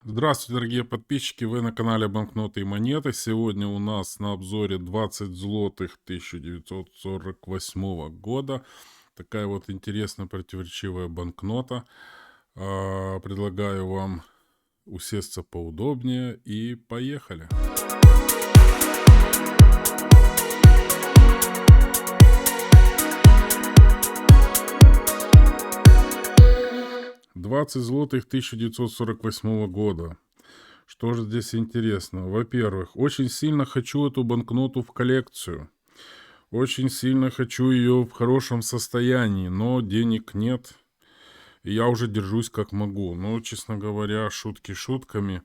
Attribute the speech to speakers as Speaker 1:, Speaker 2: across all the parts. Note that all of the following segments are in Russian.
Speaker 1: Здравствуйте, дорогие подписчики! Вы на канале Банкноты и монеты. Сегодня у нас на обзоре 20 злотых 1948 года. Такая вот интересная противоречивая банкнота. Предлагаю вам усесться поудобнее и поехали. 20 злотых 1948 года. Что же здесь интересно? Во-первых, очень сильно хочу эту банкноту в коллекцию. Очень сильно хочу ее в хорошем состоянии, но денег нет. И я уже держусь как могу. Но, честно говоря, шутки шутками.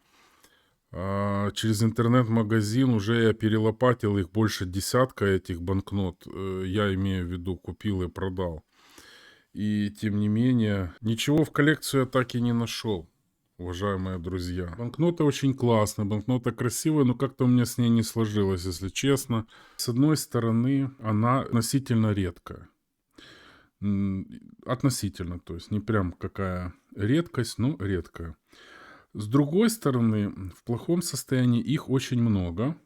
Speaker 1: Через интернет-магазин уже я перелопатил их больше десятка этих банкнот. Я имею в виду, купил и продал. И тем не менее, ничего в коллекцию я так и не нашел, уважаемые друзья. Банкнота очень классная, банкнота красивая, но как-то у меня с ней не сложилось, если честно. С одной стороны, она относительно редкая. Относительно, то есть не прям какая редкость, но редкая. С другой стороны, в плохом состоянии их очень много.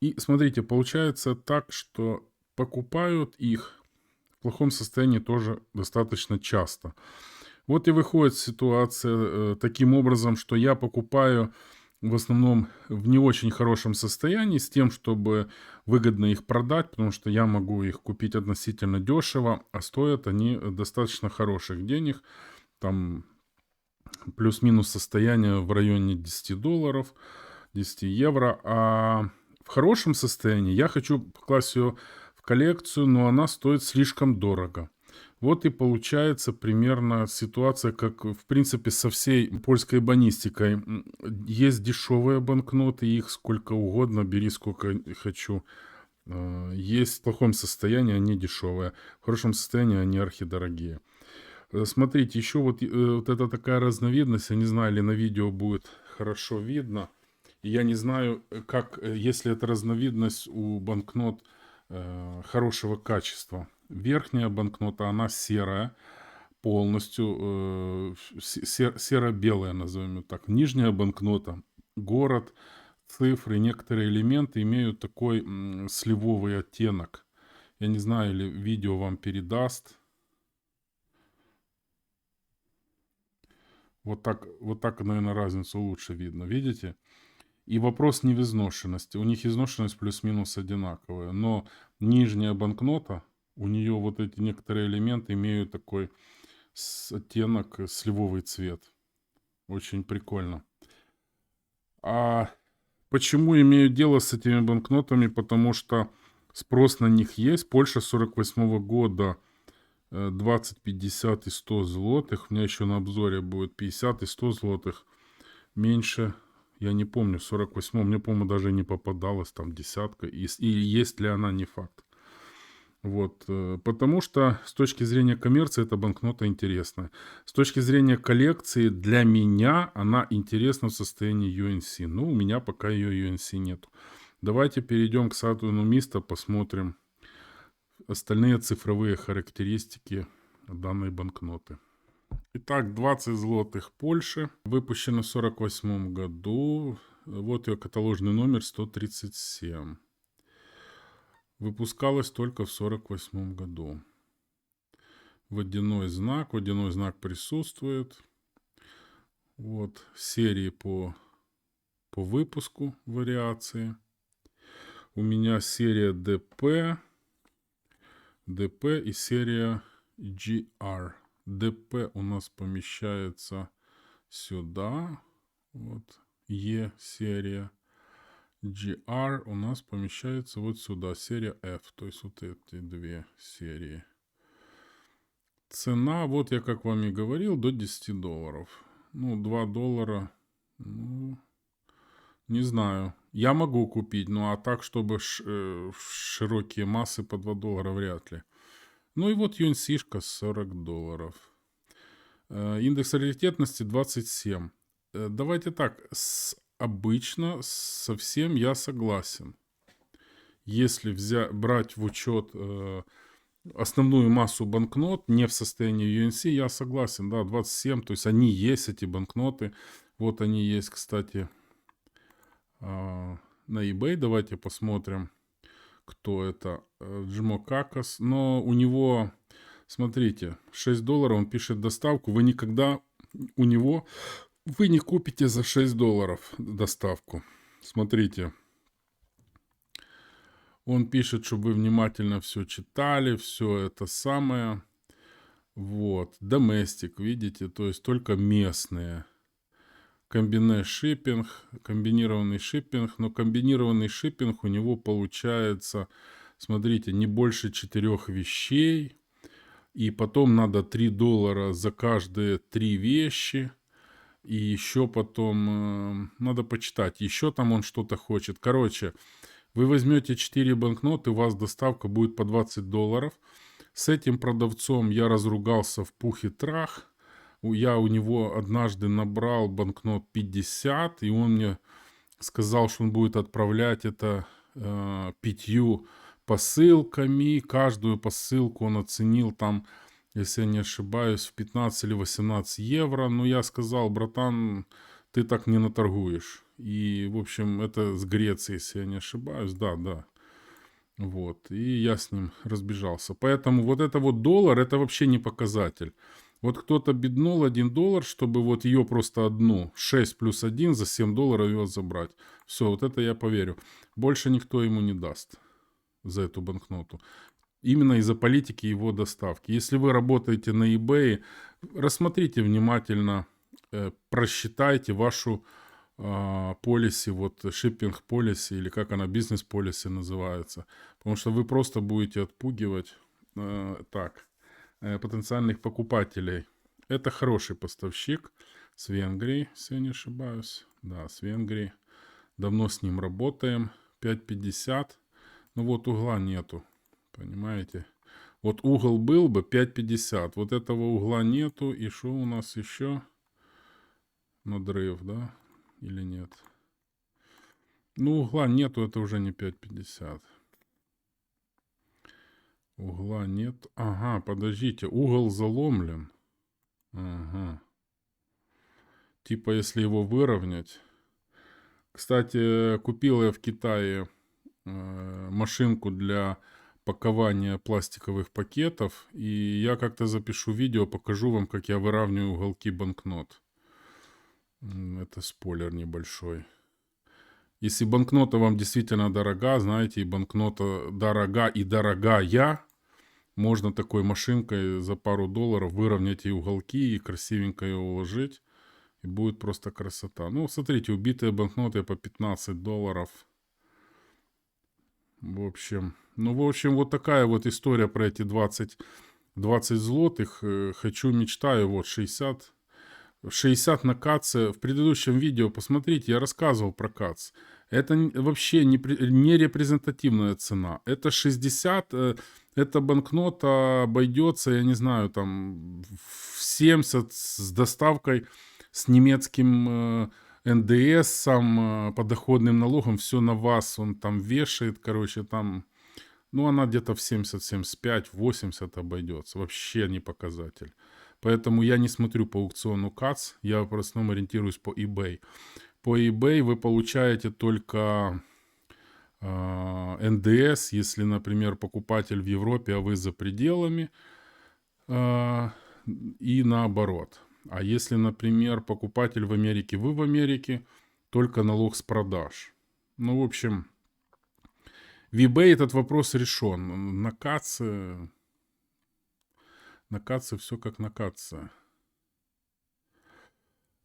Speaker 1: И смотрите, получается так, что покупают их в плохом состоянии тоже достаточно часто. Вот и выходит ситуация таким образом, что я покупаю в основном в не очень хорошем состоянии с тем, чтобы выгодно их продать, потому что я могу их купить относительно дешево, а стоят они достаточно хороших денег. Там плюс-минус состояние в районе 10 долларов, 10 евро. А в хорошем состоянии я хочу покласть ее в коллекцию, но она стоит слишком дорого. Вот и получается примерно ситуация, как в принципе со всей польской бонистикой. Есть дешевые банкноты, их сколько угодно, бери сколько хочу. Есть в плохом состоянии, они дешевые. В хорошем состоянии они архидорогие. Смотрите, еще вот это такая разновидность, я не знаю, или на видео будет хорошо видно. И я не знаю, как, если это разновидность у банкнот хорошего качества. Верхняя банкнота, она серая, полностью серо-белая, назовем ее так. Нижняя банкнота, город, цифры, некоторые элементы имеют такой сливовый оттенок. Я не знаю, или видео вам передаст. Вот так, наверное, разницу лучше видно. Видите? И вопрос не в изношенности. У них изношенность плюс-минус одинаковая. Но нижняя банкнота, у нее вот эти некоторые элементы имеют такой оттенок сливовый цвет. Очень прикольно. А почему имею дело с этими банкнотами? Потому что спрос на них есть. Польша 48 года 20, 50 и 100 злотых. У меня еще на обзоре будет 50 и 100 злотых. Меньше, я не помню, в 48-м, мне, по-моему, даже не попадалась там десятка. И есть ли она, не факт. Вот, потому что с точки зрения коммерции эта банкнота интересная. С точки зрения коллекции для меня она интересна в состоянии UNC. Но у меня пока ее UNC нету. Давайте перейдем к сайту Нумиста, посмотрим остальные цифровые характеристики данной банкноты. Итак, 20 злотых Польши. Выпущена в 1948 году. Вот ее каталожный номер 137. Выпускалась только в 1948 году. Водяной знак присутствует. Вот серии по выпуску вариации. У меня серия DP и серия GR. DP у нас помещается сюда. Вот E-серия. GR у нас помещается вот сюда. Серия F. То есть вот эти две серии. Цена, вот я как вам и говорил, до 10 долларов. Ну, 2 доллара. Ну, не знаю. Я могу купить, ну а так, чтобы широкие массы по 2 доллара вряд ли. Ну и вот юнсишка 40 долларов. Индекс раритетности 27. Давайте так, обычно совсем я согласен. Если брать в учет основную массу банкнот не в состоянии UNC, я согласен, да, 27, то есть они есть, эти банкноты, Вот они есть, кстати, на eBay. Давайте посмотрим, кто это. Джимокакас. Но у него, смотрите, $6. Он пишет доставку. Вы никогда у него... Вы не купите за $6 доставку. Смотрите. Он пишет, чтобы вы внимательно все читали, все это самое. Вот. Domestic, видите, то есть только местные. Комбинированный шиппинг. Но комбинированный шиппинг у него получается, смотрите, не больше 4 вещей. И потом надо $3 за каждые 3 вещи. И еще потом, надо почитать, еще там он что-то хочет. Короче, вы возьмете 4 банкноты, у вас доставка будет по $20. С этим продавцом я разругался в пух и трах. Я у него однажды набрал банкнот 50, и он мне сказал, что он будет отправлять это 5 посылками. Каждую посылку он оценил там, если я не ошибаюсь, в 15 или 18 евро. Но я сказал: братан, ты так не наторгуешь. И, в общем, это с Греции, если я не ошибаюсь. Да, да. Вот. И я с ним разбежался. Поэтому вот это вот $1, это вообще не показатель. Вот кто-то беднул $1, чтобы вот ее просто одну, 6 плюс 1 за $7 ее забрать. Все, вот это я поверю. Больше никто ему не даст за эту банкноту. Именно из-за политики его доставки. Если вы работаете на eBay, рассмотрите внимательно, просчитайте вашу полиси, вот shipping policy, или как она, бизнес policy называется. Потому что вы просто будете отпугивать потенциальных покупателей. Это хороший поставщик с Венгрии, если я не ошибаюсь. Да, с Венгрии. Давно с ним работаем. 5,50. Ну вот угла нету. Понимаете? Вот угол был бы 5,50. Вот этого угла нету. И что у нас еще? Надрыв, да? Или нет? Ну, угла нету, это уже не 5,50. Угла нет. Ага, подождите, угол заломлен. Ага. Типа, если его выровнять. Кстати, купил я в Китае машинку для пакования пластиковых пакетов. И я как-то запишу видео, покажу вам, как я выравниваю уголки банкнот. Это спойлер небольшой. Если банкнота вам действительно дорога, знаете, и банкнота дорога и дорогая, можно такой машинкой за пару $1 выровнять и уголки, и красивенько ее уложить. И будет просто красота. Ну, смотрите, убитые банкноты по $15. В общем, вот такая вот история про эти 20 злотых. Хочу, мечтаю, вот 60 на Каце. В предыдущем видео, посмотрите, я рассказывал про Кац. Это вообще не репрезентативная цена. Это 60, эта банкнота обойдется, я не знаю, там в 70 с доставкой, с немецким НДС, подоходным налогом, все на вас он там вешает, короче, там, ну, она где-то в 70, 75, 80 обойдется. Вообще не показатель. Поэтому я не смотрю по аукциону КАЦ, я в основном ориентируюсь по eBay. По eBay вы получаете только НДС, если, например, покупатель в Европе, а вы за пределами, и наоборот. А если, например, покупатель в Америке, вы в Америке, только налог с продаж. Ну, в общем, в eBay этот вопрос решен. На Каце все как на Каце.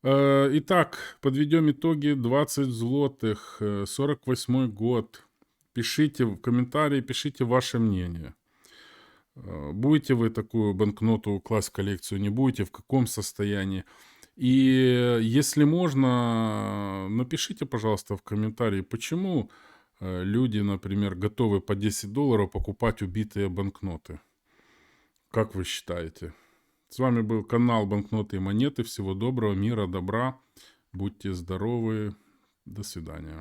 Speaker 1: Итак, подведем итоги. 20 злотых, 48 год. Пишите в комментарии, пишите ваше мнение. Будете вы такую банкноту класть в коллекцию, не будете, в каком состоянии. И если можно, напишите, пожалуйста, в комментарии, почему люди, например, готовы по $10 покупать убитые банкноты. Как вы считаете? С вами был канал Банкноты и Монеты. Всего доброго, мира, добра. Будьте здоровы. До свидания.